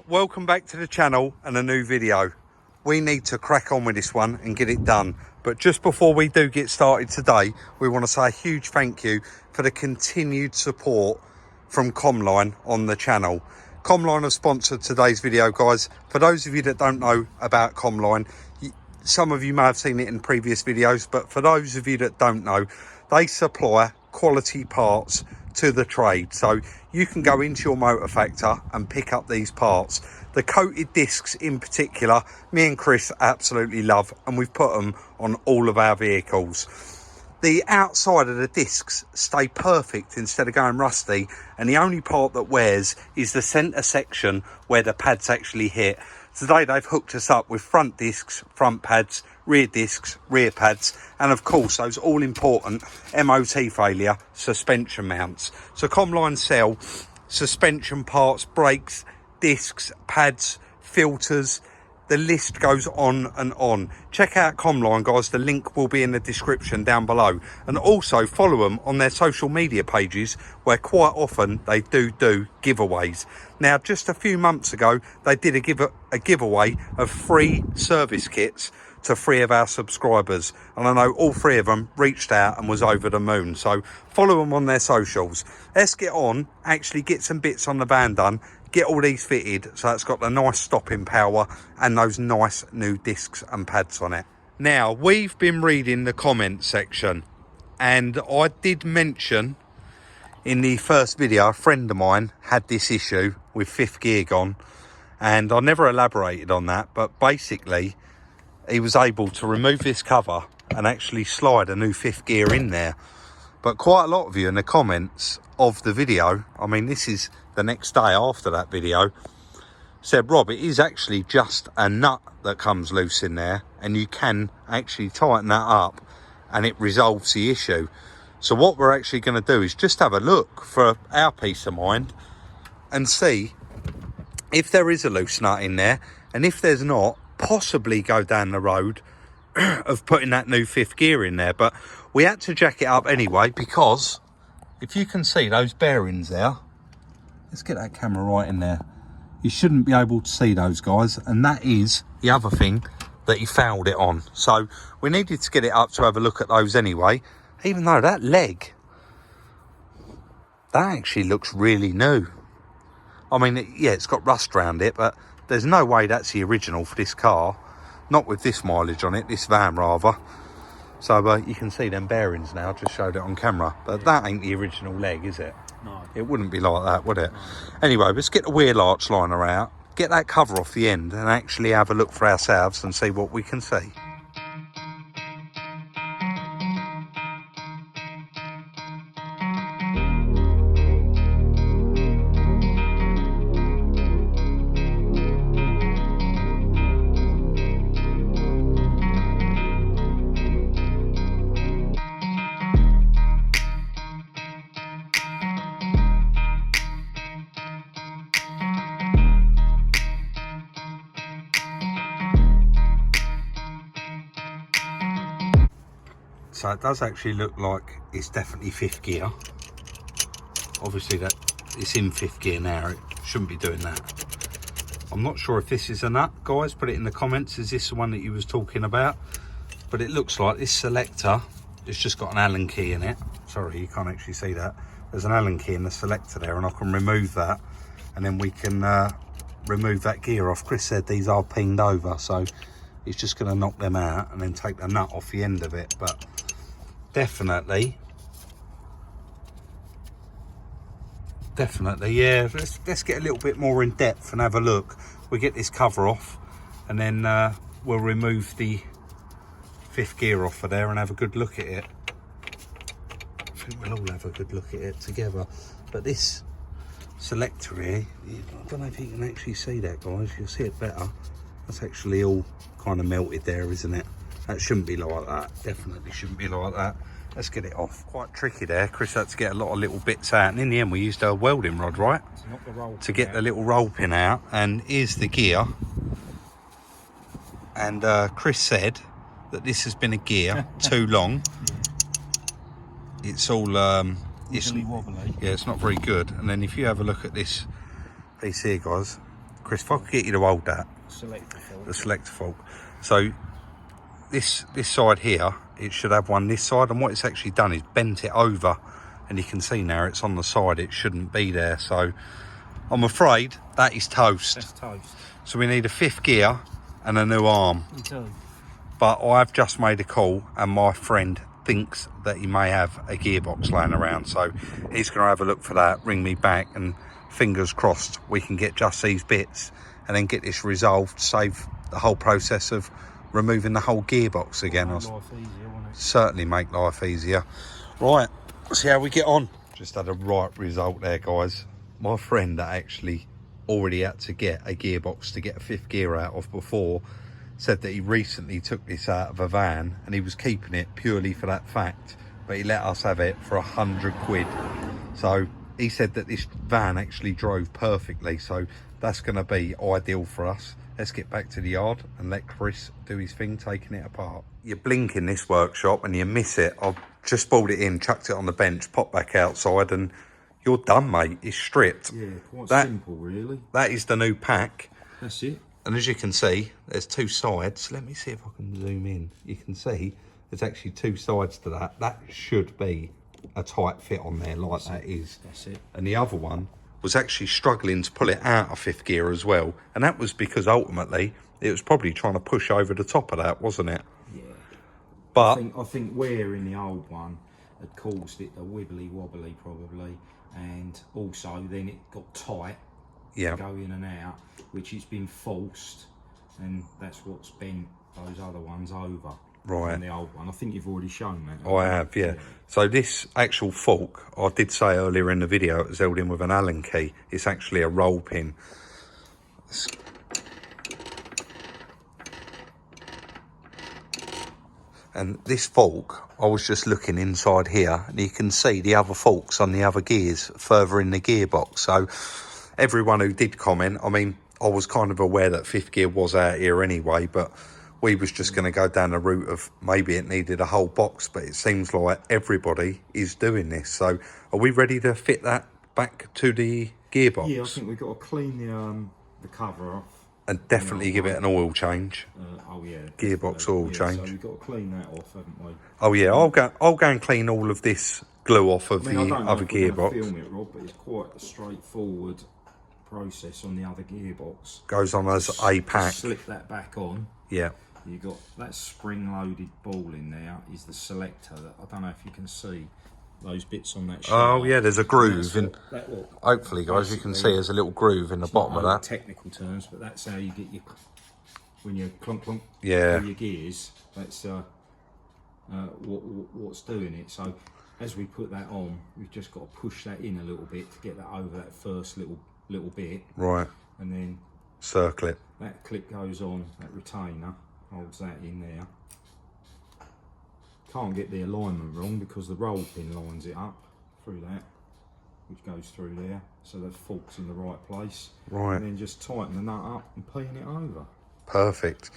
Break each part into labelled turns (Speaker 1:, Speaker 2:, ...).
Speaker 1: welcome back to the channel and a new video. We need to crack on with this one and get it done. But just before we do get started today, we want to say a huge thank you for the continued support from Comline on the channel. Comline have sponsored today's video, guys. For those of you that don't know about Comline, some of you may have seen it in previous videos, but for those of you that don't know, they supply quality parts to the trade. So you can go into your motor factor and pick up these parts. The coated discs in particular, me and Chris absolutely love, and we've put them on all of our vehicles. The outside of the discs stay perfect instead of going rusty, and the only part that wears is the centre section where the pads actually hit. Today they've hooked us up with front discs, front pads, rear discs, rear pads, and of course those all important MOT failure suspension mounts. So Comline sell suspension parts, brakes, discs, pads, filters. The list goes on and on. Check out Comline, guys. The link will be in the description down below. And also follow them on their social media pages, where quite often they do giveaways. Now, just a few months ago, they did a giveaway of free service kits to 3 of our subscribers. And I know all 3 of them reached out and was over the moon. So follow them on their socials. Let's get on, actually get some bits on the van done. Get all these fitted so it's got the nice stopping power and those nice new discs and pads on it. Now, we've been reading the comment section, and I did mention in the first video a friend of mine had this issue with 5th gear gone, and I never elaborated on that, but basically he was able to remove this cover and actually slide a new 5th gear in there. But quite a lot of you in the comments of the video, I mean this is the next day after that video, said, Rob, it is actually just a nut that comes loose in there, and you can actually tighten that up and it resolves the issue. So what we're actually going to do is just have a look for our peace of mind and see if there is a loose nut in there, and if there's not, possibly go down the road of putting that new 5th gear in there. But we had to jack it up anyway, because if you can see those bearings there, let's get that camera right in there. You shouldn't be able to see those, guys, and that is the other thing that he fouled it on. So we needed to get it up to have a look at those anyway, even though that leg, that actually looks really new. I mean, yeah, it's got rust around it, but there's no way that's the original for this car. Not with this mileage on it, this van rather. So you can see them bearings now, just showed it on camera. But that ain't the original leg, is it?
Speaker 2: No.
Speaker 1: It wouldn't be like that, would it? No. Anyway, let's get the wheel arch liner out, get that cover off the end, and actually have a look for ourselves and see what we can see. So it does actually look like it's definitely 5th gear. Obviously that it's in 5th gear now, it shouldn't be doing that. I'm not sure if this is a nut, guys, put it in the comments. Is this the one that you was talking about? But it looks like this selector, it's just got an Allen key in it. Sorry, you can't actually see that. There's an Allen key in the selector there, and I can remove that, and then we can remove that gear off. Chris said these are pinged over, so he's just going to knock them out and then take the nut off the end of it. But definitely, yeah, let's get a little bit more in depth and have a look. We get this cover off, and then we'll remove the 5th gear off of there and have a good look at it. I think we'll all have a good look at it together. But this selector here, I don't know if you can actually see that, guys. You'll see it better. That's actually all kind of melted there, isn't it? That shouldn't be like that. Definitely shouldn't be like that. Let's get it off. Quite tricky there. Chris had to get a lot of little bits out, and in the end we used a welding rod, right? To get the little roll pin out. And here's the gear. And Chris said that this has been a gear too long. It's all it's
Speaker 2: wobbly.
Speaker 1: Yeah, it's not very good. And then if you have a look at this piece here, guys, Chris, if I could get you to hold that.
Speaker 2: Selector fault.
Speaker 1: The selector fault. So this side here, it should have one this side, and what it's actually done is bent it over, and you can see now it's on the side. It shouldn't be there. So I'm afraid that is toast.
Speaker 2: That's toast.
Speaker 1: So we need a 5th gear and a new arm.
Speaker 2: You do.
Speaker 1: But I've just made a call, and my friend thinks that he may have a gearbox laying around, so he's going to have a look for that, ring me back, and fingers crossed we can get just these bits and then get this resolved, save the whole process of removing the whole gearbox again.
Speaker 2: Make life easier, won't it?
Speaker 1: Certainly make life easier. Right, let's see how we get on. Just had a right result there, guys. My friend that actually already had to get a gearbox to get a 5th gear out of before said that he recently took this out of a van and he was keeping it purely for that fact, but he let us have it for 100 quid. So he said that this van actually drove perfectly, so that's going to be ideal for us. Let's get back to the yard and let Chris do his thing taking it apart. You blink in this workshop and you miss it. I've just brought it in, chucked it on the bench, popped back outside, and you're done, mate. It's stripped.
Speaker 2: Yeah, quite
Speaker 1: That-
Speaker 2: simple, really.
Speaker 1: That is the new pack.
Speaker 2: That's it.
Speaker 1: And as you can see, there's 2 sides. Let me see if I can zoom in. You can see there's actually 2 sides to that. That should be a tight fit on there like that is.
Speaker 2: That's it.
Speaker 1: And the other one was actually struggling to pull it out of 5th gear as well. And that was because ultimately it was probably trying to push over the top of that, wasn't it?
Speaker 2: Yeah.
Speaker 1: But
Speaker 2: I think where in the old one had caused it a wibbly wobbly probably, and also then it got tight
Speaker 1: yeah,
Speaker 2: to go in and out, which it's been forced, and that's what's bent those other ones over.
Speaker 1: Right.
Speaker 2: On the old one. I think you've already shown that.
Speaker 1: Oh, I have, yeah. So this actual fork, I did say earlier in the video, it was held in with an Allen key. It's actually a roll pin. And this fork, I was just looking inside here, and you can see the other forks on the other gears further in the gearbox. So everyone who did comment, I mean, I was kind of aware that 5th gear was out here anyway, but we was just going to go down the route of maybe it needed a whole box, but it seems like everybody is doing this. So are we ready to fit that back to the gearbox?
Speaker 2: Yeah, I think we've got to clean the cover off.
Speaker 1: And definitely give it an oil change.
Speaker 2: Oh yeah.
Speaker 1: Gearbox oil change.
Speaker 2: So we've got to clean that off, haven't we?
Speaker 1: Oh yeah, I'll go and clean all of this glue off of
Speaker 2: I don't
Speaker 1: the
Speaker 2: know
Speaker 1: other
Speaker 2: if we're gonna
Speaker 1: gearbox.
Speaker 2: film it, Rob, but it's quite a straightforward process on the other gearbox.
Speaker 1: Goes on as a pack.
Speaker 2: Slip that back on.
Speaker 1: Yeah.
Speaker 2: You got that spring-loaded ball in there. Is the selector that I don't know if you can see those bits on that.
Speaker 1: Oh yeah, there's a groove in.
Speaker 2: That
Speaker 1: Hopefully, guys, you can see there's a little groove in the bottom of that.
Speaker 2: Technical terms, but that's how you get your when you clunk clunk.
Speaker 1: Yeah.
Speaker 2: Your gears. That's what's doing it. So as we put that on, we've just got to push that in a little bit to get that over that first little bit.
Speaker 1: Right.
Speaker 2: And then
Speaker 1: circle it.
Speaker 2: That clip goes on. That retainer holds that in there. Can't get the alignment wrong because the roll pin lines it up through that, which goes through there, so the fork's in the right place.
Speaker 1: Right.
Speaker 2: And then just tighten the nut up and peeing it over.
Speaker 1: Perfect.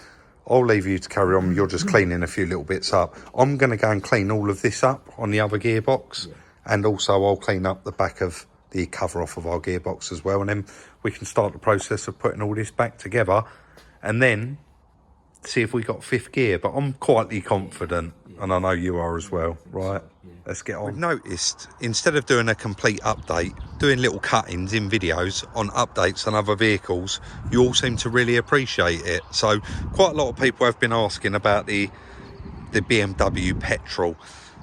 Speaker 1: I'll leave you to carry on. You're just cleaning a few little bits up. I'm going to go and clean all of this up on the other gearbox, and also I'll clean up the back of the cover off of our gearbox as well, and then we can start the process of putting all this back together, and then see if we got 5th gear. But I'm quietly confident, and I know you are as well. Right, let's get on. We've noticed, instead of doing a complete update, doing little cut-ins in videos on updates on other vehicles, you all seem to really appreciate it. So quite a lot of people have been asking about the BMW petrol.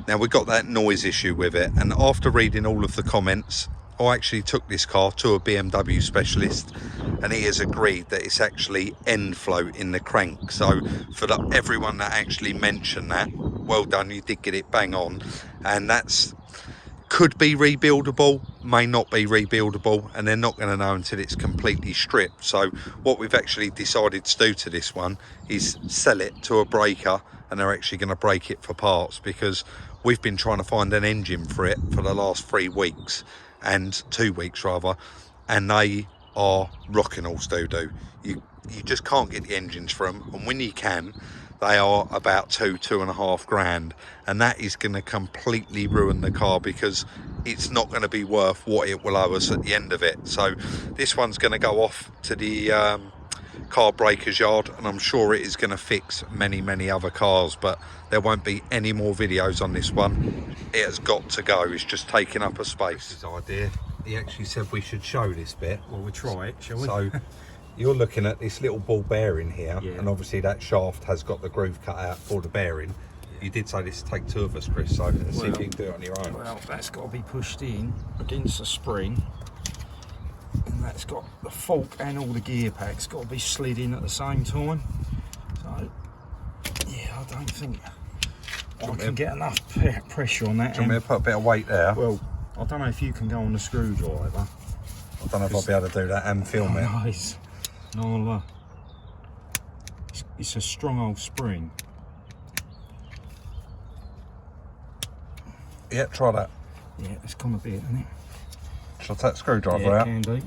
Speaker 1: Now, we got that noise issue with it, and after reading all of the comments, I actually took this car to a BMW specialist, and he has agreed that it's actually end float in the crank. So for everyone that actually mentioned that, well done, you did get it bang on. And that's could be rebuildable, may not be rebuildable, and they're not going to know until it's completely stripped. So what we've actually decided to do to this one is sell it to a breaker, and they're actually going to break it for parts, because we've been trying to find an engine for it for the last 3 weeks, and 2 weeks rather, and they are rocking all doo-doo. You just can't get the engines for them, and when you can, they are about 2.5 grand, and that is going to completely ruin the car, because it's not going to be worth what it will owe us at the end of it. So this one's going to go off to the car breaker's yard, and I'm sure it is going to fix many other cars, but there won't be any more videos on this one. It has got to go. It's just taking up a space. His idea, he actually said we should show this bit.
Speaker 2: Well, we'll try it, shall we?
Speaker 1: So you're looking at this little ball bearing here,
Speaker 2: yeah.
Speaker 1: and obviously that shaft has got the groove cut out for the bearing. You did say this take two of us, Chris, so let's see if you can do it on your own.
Speaker 2: Well, that's got to be pushed in against the spring, and that's got the fork and all the gear packs got to be slid in at the same time. So, yeah, I don't think I can get enough pressure on that.
Speaker 1: Do you want me to put a bit of weight there?
Speaker 2: Well, I don't know if you can go on the screwdriver.
Speaker 1: I don't know if I'll be able to do that and film it.
Speaker 2: Nice. No, it's a strong old spring.
Speaker 1: Yeah, try that.
Speaker 2: Yeah, it's come a bit, isn't it?
Speaker 1: Shall I take the screwdriver
Speaker 2: Yeah,
Speaker 1: out?
Speaker 2: can do.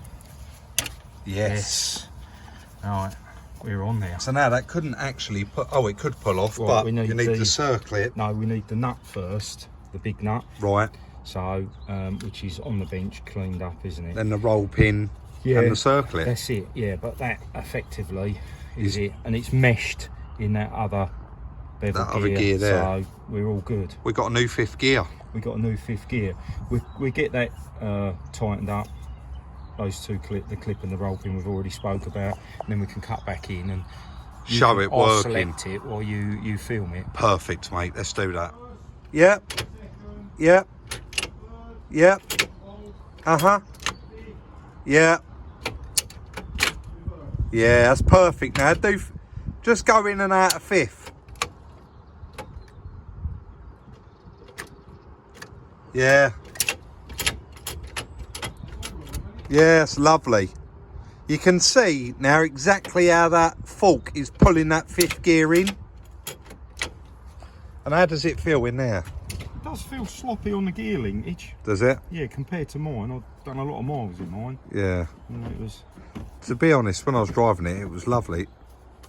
Speaker 1: Yes.
Speaker 2: Alright, we're on there.
Speaker 1: So now that couldn't actually put, oh, it could pull off,
Speaker 2: Right,
Speaker 1: but
Speaker 2: we need
Speaker 1: you need
Speaker 2: the-
Speaker 1: to circle it.
Speaker 2: No, we need the nut first, the big nut.
Speaker 1: Right.
Speaker 2: So, which is on the bench, cleaned up, isn't it?
Speaker 1: Then the roll pin
Speaker 2: Yeah,
Speaker 1: and the circlet.
Speaker 2: That's it, yeah, but that effectively is it. And it's meshed in that other bevel
Speaker 1: That other gear there.
Speaker 2: So we're all good.
Speaker 1: We got a new fifth gear.
Speaker 2: We got a new fifth gear. We get that tightened up. Those two the clip and the roll pin we've already spoke about, and then we can cut back in and
Speaker 1: Show it
Speaker 2: I'll
Speaker 1: working.
Speaker 2: select it while you film it.
Speaker 1: Perfect, mate. Let's do that. Yep. Yep. Yep. Uh-huh. Yeah. Yeah, that's perfect now. Just go in and out of fifth. Yeah. Yes, lovely. You can see now exactly how that fork is pulling that fifth gear in. And how does it feel in there?
Speaker 2: It does feel sloppy on the gear linkage.
Speaker 1: Does it?
Speaker 2: Yeah, compared to mine. I've done a lot of miles in mine.
Speaker 1: Yeah.
Speaker 2: And it was...
Speaker 1: To be honest, when I was driving it, it was lovely.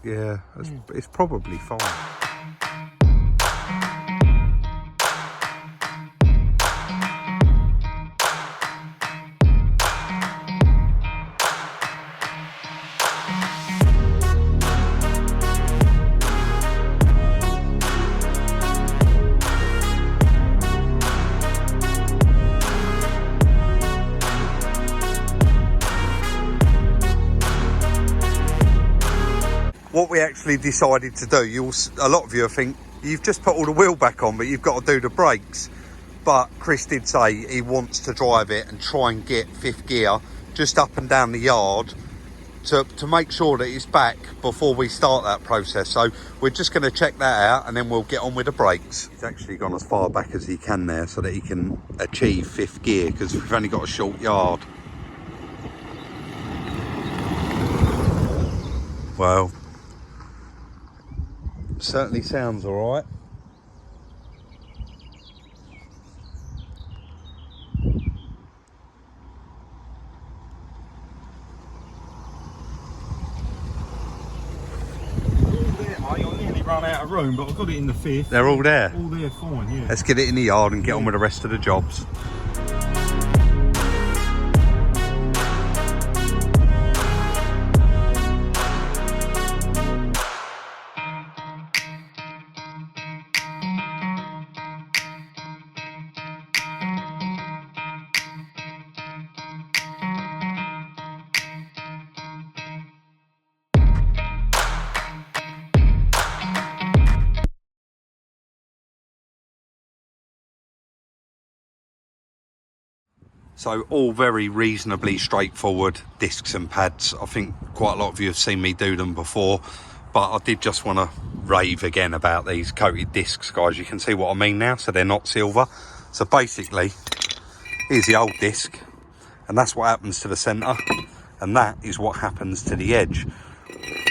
Speaker 1: Yeah, it's probably fine. What we actually decided to do, a lot of you think you've just put all the wheel back on, but you've got to do the brakes. But Chris did say he wants to drive it and try and get fifth gear just up and down the yard to make sure that it's back before we start that process. So we're just going to check that out and then we'll get on with the brakes. He's actually gone as far back as he can there so that he can achieve fifth gear, because we've only got a short yard. Well, certainly sounds all right.
Speaker 2: I nearly run out of room, but I've got it in the fifth.
Speaker 1: They're all there.
Speaker 2: All there, fine, yeah.
Speaker 1: Let's get it in the yard and get on with the rest of the jobs. So all very reasonably straightforward discs and pads. I think quite a lot of you have seen me do them before, but I did just want to rave again about these coated discs, guys. You can see what I mean now, so they're not silver. So basically, here's the old disc, and that's what happens to the centre, and that is what happens to the edge.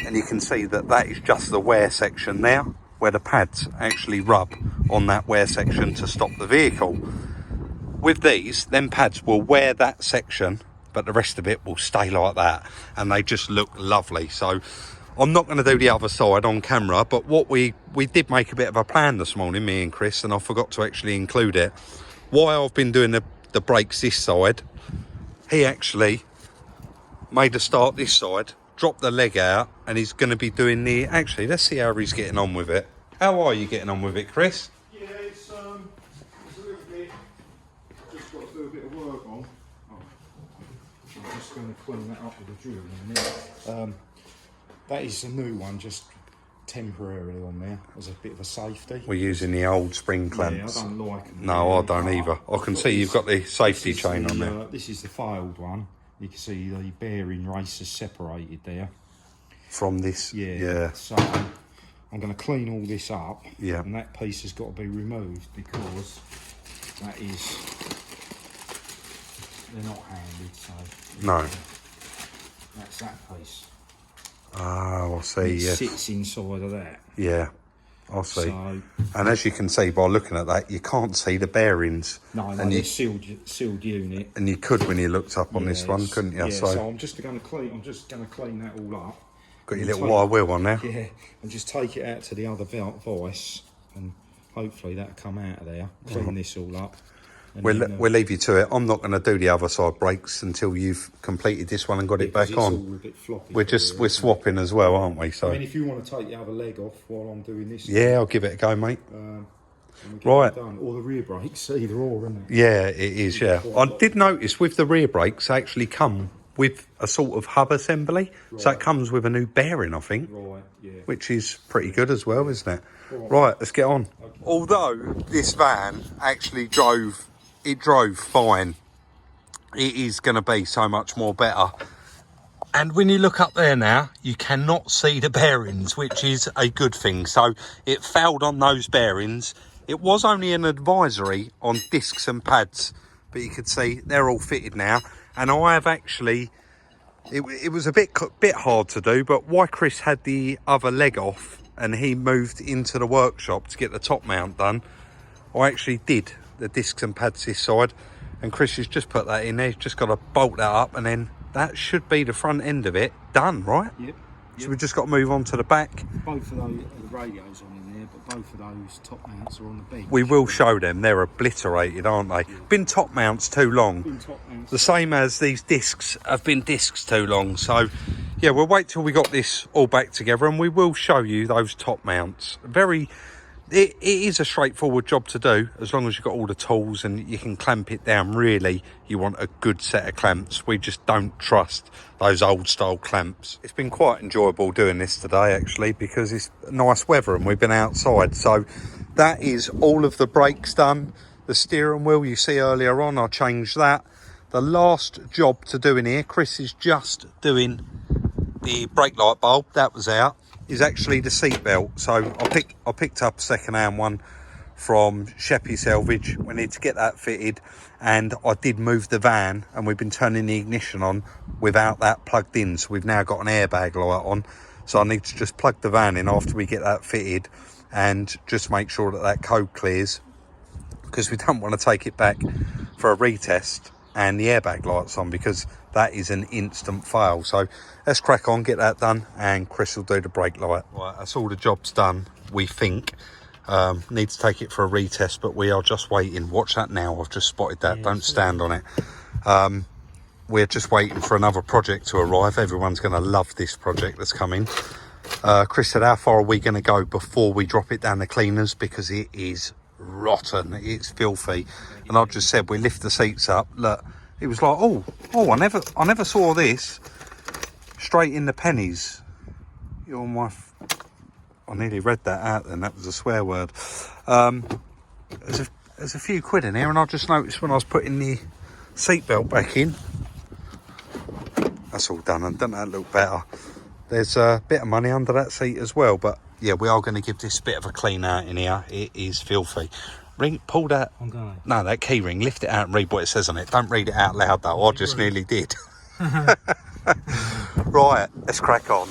Speaker 1: And you can see that that is just the wear section now, where the pads actually rub on that wear section to stop the vehicle. With these, them pads will wear that section, but the rest of it will stay like that, and they just look lovely. So I'm not going to do the other side on camera, but what we did make a bit of a plan this morning, me and Chris, and I forgot to actually include it. Why I've been doing the the brakes this side. He actually made a start this side, dropped the leg out, and he's going to be doing the... Actually, let's see how he's getting on with it. How are you getting on with it, Chris?
Speaker 2: Yeah, it's a little bit... Just got to do a bit of work on. Oh, I'm just going to clean that up with a drill in a minute. That is a new one, just temporarily on there as a bit of a safety.
Speaker 1: We're using the old spring clamps.
Speaker 2: Yeah, I don't like them.
Speaker 1: No, I don't either. I can see you've got the safety chain on there.
Speaker 2: This is the failed one. You can see the bearing races separated there.
Speaker 1: From this? Yeah.
Speaker 2: So I'm going to clean all this up.
Speaker 1: Yeah.
Speaker 2: And that piece has got to be removed because that is... They're not handed, so...
Speaker 1: No.
Speaker 2: That's that piece.
Speaker 1: Oh, I see,
Speaker 2: It
Speaker 1: yeah.
Speaker 2: sits inside of that.
Speaker 1: Yeah, I see.
Speaker 2: So,
Speaker 1: and as you can see by looking at that, you can't see the bearings.
Speaker 2: No,
Speaker 1: and
Speaker 2: it's sealed unit.
Speaker 1: And you could when you looked up on this one, couldn't you?
Speaker 2: Yeah, so I'm just going to clean that all up.
Speaker 1: Got your little wire wheel on there.
Speaker 2: Yeah, and just take it out to the other vice, and hopefully that'll come out of there. Clean this all up.
Speaker 1: We'll leave you to it. I'm not going to do the other side brakes until you've completed this one and got it back on.
Speaker 2: All a bit floppy
Speaker 1: We're swapping as well, aren't we? So
Speaker 2: I mean, if you want to take the other leg off while I'm doing this,
Speaker 1: yeah, I'll give it a go, mate.
Speaker 2: Right. Or the rear brakes, either or, isn't it?
Speaker 1: Yeah, it is. Yeah, I did notice with the rear brakes they actually come with a sort of hub assembly, so it comes with a new bearing, I think.
Speaker 2: Right. Yeah.
Speaker 1: Which is pretty good as well, isn't it? Right, let's get on. Okay. Although this van actually drove fine, it is going to be so much more better. And when you look up there now, you cannot see the bearings, which is a good thing. So it failed on those bearings. It was only an advisory on discs and pads, but you could see they're all fitted now. And I have actually, it was a bit hard to do, but why Chris had the other leg off and he moved into the workshop to get the top mount done, I actually did the discs and pads this side, and Chris has just put that in there. He's just got to bolt that up, and then that should be the front end of it done, right?
Speaker 2: Yep.
Speaker 1: So we've just got to move on to the back.
Speaker 2: Both of those, the radios on in there, but both of those top mounts are on the bench.
Speaker 1: We will show them. They're obliterated, aren't they? Yeah. Been top mounts too long. The same as these discs have been discs too long. So yeah, we'll wait till we got this all back together, and we will show you those top mounts. It is a straightforward job to do, as long as you've got all the tools and you can clamp it down. Really, you want a good set of clamps. We just don't trust those old style clamps. It's been quite enjoyable doing this today, actually, because it's nice weather and we've been outside. So that is all of the brakes done. The steering wheel you see earlier on, I changed that. The last job to do in here, Chris is just doing the brake light bulb. That was out. Is actually the seat belt. So I picked up a second-hand one from Sheppey Salvage. We need to get that fitted, and I did move the van, and we've been turning the ignition on without that plugged in, so we've now got an airbag light on. So I need to just plug the van in after we get that fitted and just make sure that that code clears, because we don't want to take it back for a retest and the airbag lights on, because that is an instant fail. So let's crack on, get that done, and Chris will do the brake light. Right, that's all the job's done, we think. Need to take it for a retest, but we are just waiting. Watch that now, I've just spotted that. Yeah, don't stand on it. We're just waiting for another project to arrive. Everyone's going to love this project that's coming. Chris said, how far are we going to go before we drop it down the cleaners, because it is rotten, it's filthy. And I just said, we lift the seats up. Look, it was like, oh, I never saw this. Straight in the pennies. You're my... I nearly read that out then, that was a swear word. There's a few quid in here, and I just noticed when I was putting the seatbelt back in. That's all done, and doesn't that look better? There's a bit of money under that seat as well, but yeah, we are going to give this a bit of a clean out in here. It is filthy. Pull that. No, that key ring. Lift it out and read what it says on it. Don't read it out loud though. I just nearly did. Right, let's crack on.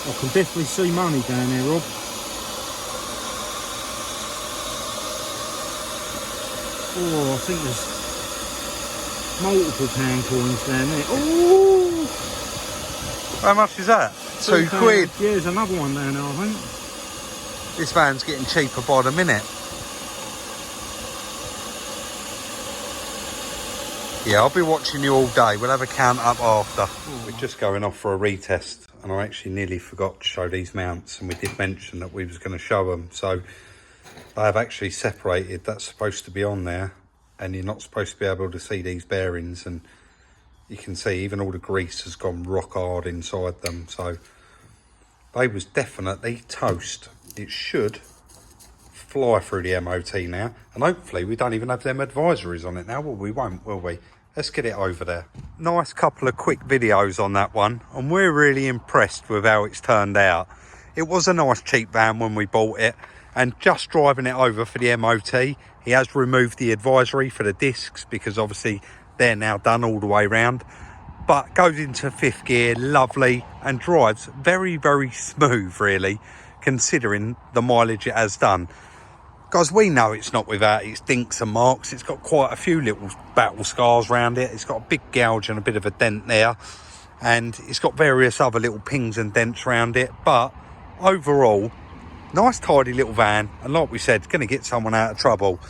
Speaker 2: I can definitely see money down there, Rob. Oh, I think there's multiple pound coins down there. Oh!
Speaker 1: How much is that? £2.
Speaker 2: Yeah, there's another one down there, I think.
Speaker 1: This van's getting cheaper by the minute. Yeah, I'll be watching you all day. We'll have a count up after. We're just going off for a retest, and I actually nearly forgot to show these mounts, and we did mention that we was going to show them. So they have actually separated. That's supposed to be on there, and you're not supposed to be able to see these bearings, and you can see even all the grease has gone rock hard inside them. So they was definitely toast. It should fly through the MOT now, and hopefully we don't even have them advisories on it now. Well, we won't, will we? Let's get it over there. Nice couple of quick videos on that one, and we're really impressed with how it's turned out. It was a nice cheap van when we bought it, and just driving it over for the MOT, he has removed the advisory for the discs because obviously they're now done all the way round, but goes into 5th gear, lovely, and drives very, very smooth really, considering the mileage it has done. Guys, we know it's not without its dinks and marks. It's got quite a few little battle scars around it. It's got a big gouge and a bit of a dent there. And it's got various other little pings and dents around it. But overall, nice tidy little van. And like we said, it's going to get someone out of trouble.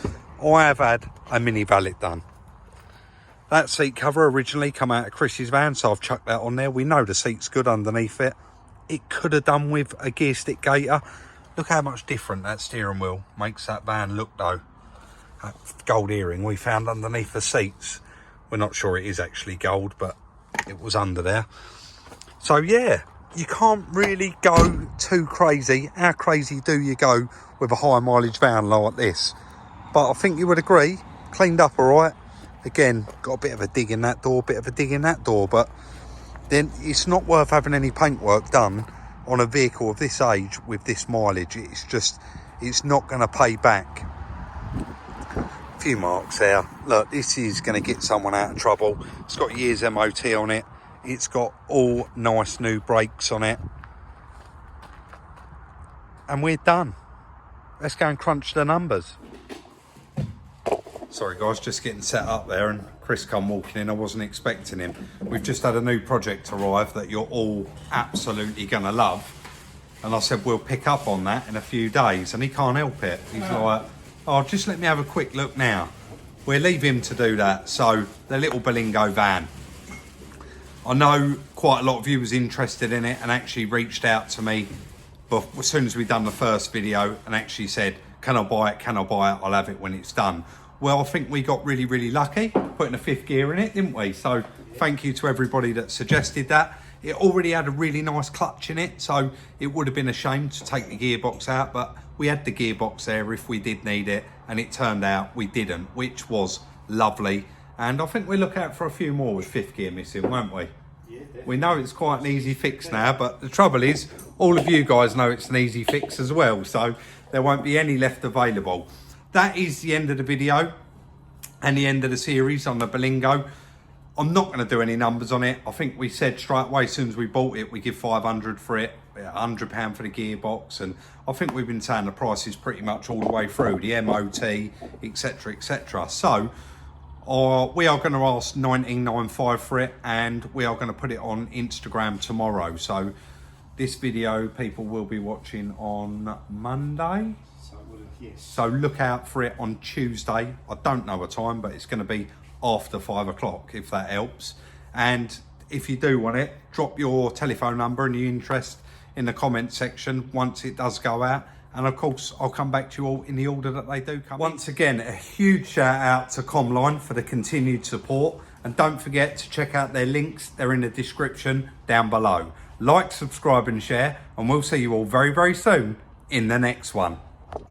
Speaker 1: I have had a mini valet done. That seat cover originally come out of Chris's van, so I've chucked that on there. We know the seat's good underneath it. It could have done with a gear stick gator. Look how much different that steering wheel makes that van look though. That gold earring we found underneath the seats. We're not sure it is actually gold, but it was under there. So yeah, you can't really go too crazy. How crazy do you go with a high mileage van like this? But I think you would agree, cleaned up all right. Again, got a bit of a dig in that door, bit of a dig in that door, but then it's not worth having any paintwork done on a vehicle of this age with this mileage. It's just, it's not going to pay back. A few marks there. Look, this is going to get someone out of trouble. It's got years MOT on it. It's got all nice new brakes on it. And we're done. Let's go and crunch the numbers. Sorry guys, just getting set up there, and Chris come walking in. I wasn't expecting him. We've just had a new project arrive that you're all absolutely gonna love, and I said we'll pick up on that in a few days, and he can't help it. He's like, oh, just let me have a quick look now. We'll leave him to do that. So the little Berlingo van, I know quite a lot of you was interested in it and actually reached out to me but as soon as we've done the first video and actually said, can I buy it, can I buy it, I'll have it when it's done. Well, I think we got really, really lucky putting a 5th gear in it, didn't we? So thank you to everybody that suggested that. It already had a really nice clutch in it, so it would have been a shame to take the gearbox out, but we had the gearbox there if we did need it, and it turned out we didn't, which was lovely. And I think we'll look out for a few more with 5th gear missing, won't we? Yeah, we know it's quite an easy fix now, but the trouble is, all of you guys know it's an easy fix as well, so there won't be any left available. That is the end of the video and the end of the series on the Berlingo. I'm not going to do any numbers on it. I think we said straight away as soon as we bought it, we give 500 for it, £100 for the gearbox, and I think we've been saying the price is pretty much all the way through, the MOT, etc, etc. So we are going to ask $19.95 for it, and we are going to put it on Instagram tomorrow. So this video people will be watching on Monday. Yes. So look out for it on Tuesday. I don't know a time, but it's going to be after 5 o'clock, if that helps. And if you do want it, drop your telephone number and your interest in the comment section once it does go out. And of course, I'll come back to you all in the order that they do come. Once again, a huge shout out to Comline for the continued support. And don't forget to check out their links. They're in the description down below. Like, subscribe and share. And we'll see you all very, very soon in the next one.